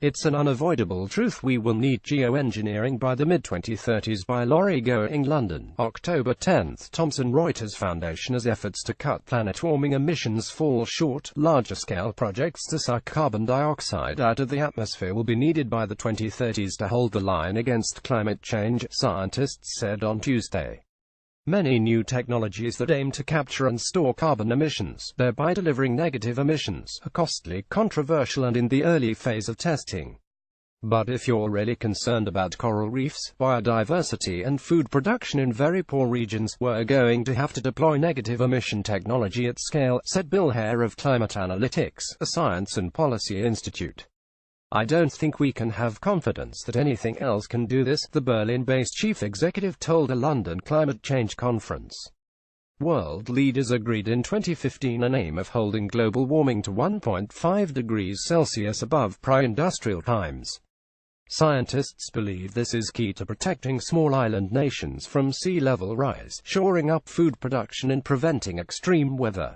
It's an unavoidable truth we will need geoengineering by the mid-2030s by Laurie Goering, London. October 10. Thomson Reuters Foundation. As efforts to cut planet-warming emissions fall short, larger-scale projects to suck carbon dioxide out of the atmosphere will be needed by the 2030s to hold the line against climate change, scientists said on Tuesday. Many new technologies that aim to capture and store carbon emissions, thereby delivering negative emissions, are costly, controversial and in the early phase of testing. But if you're really concerned about coral reefs, biodiversity and food production in very poor regions, we're going to have to deploy negative emission technology at scale, said Bill Hare of Climate Analytics, a science and policy institute. I don't think we can have confidence that anything else can do this, the Berlin-based chief executive told a London climate change conference. World leaders agreed in 2015 an aim of holding global warming to 1.5 degrees Celsius above pre-industrial times. Scientists believe this is key to protecting small island nations from sea level rise, shoring up food production and preventing extreme weather.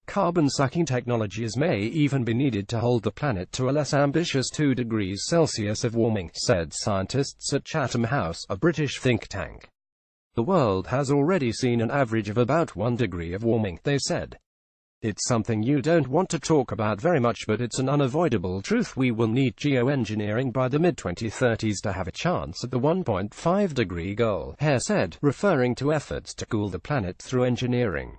Carbon-sucking technologies may even be needed to hold the planet to a less ambitious 2 degrees Celsius of warming, said scientists at Chatham House, a British think tank. The world has already seen an average of about 1 degree of warming, they said. It's something you don't want to talk about very much, but it's an unavoidable truth we will need geoengineering by the mid-2030s to have a chance at the 1.5 degree goal, Hare said, referring to efforts to cool the planet through engineering.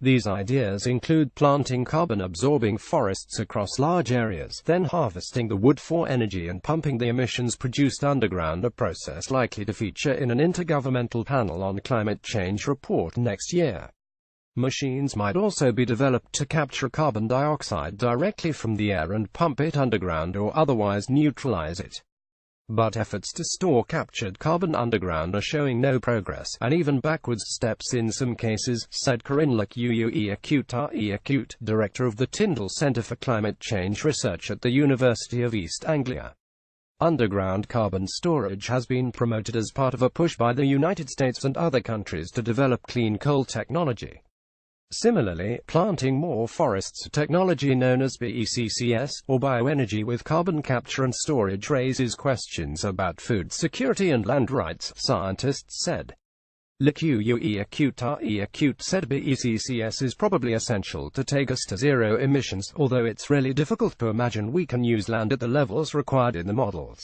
These ideas include planting carbon-absorbing forests across large areas, then harvesting the wood for energy and pumping the emissions produced underground, a process likely to feature in an Intergovernmental Panel on Climate Change report next year. Machines might also be developed to capture carbon dioxide directly from the air and pump it underground or otherwise neutralize it. But efforts to store captured carbon underground are showing no progress, and even backwards steps in some cases, said Corinne Lecque-Acute, director of the Tyndall Centre for Climate Change Research at the University of East Anglia. Underground carbon storage has been promoted as part of a push by the United States and other countries to develop clean coal technology. Similarly, planting more forests, technology known as BECCS, or bioenergy with carbon capture and storage, raises questions about food security and land rights, scientists said. Lecque-Acute said BECCS is probably essential to take us to zero emissions, although it's really difficult to imagine we can use land at the levels required in the models.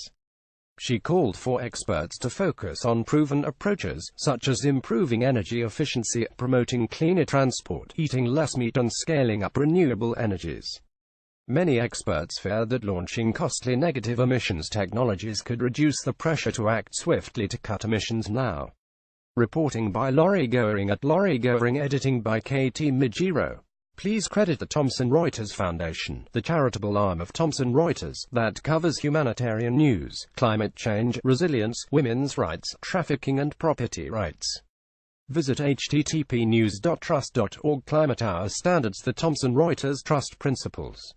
She called for experts to focus on proven approaches, such as improving energy efficiency, promoting cleaner transport, eating less meat and scaling up renewable energies. Many experts fear that launching costly negative emissions technologies could reduce the pressure to act swiftly to cut emissions now. Reporting by Laurie Goering at Laurie Goering, editing by Katie Mijiro. Please credit the Thomson Reuters Foundation, the charitable arm of Thomson Reuters, that covers humanitarian news, climate change, resilience, women's rights, trafficking and property rights. Visit http://news.trust.org. Climate Hour Standards. The Thomson Reuters Trust Principles.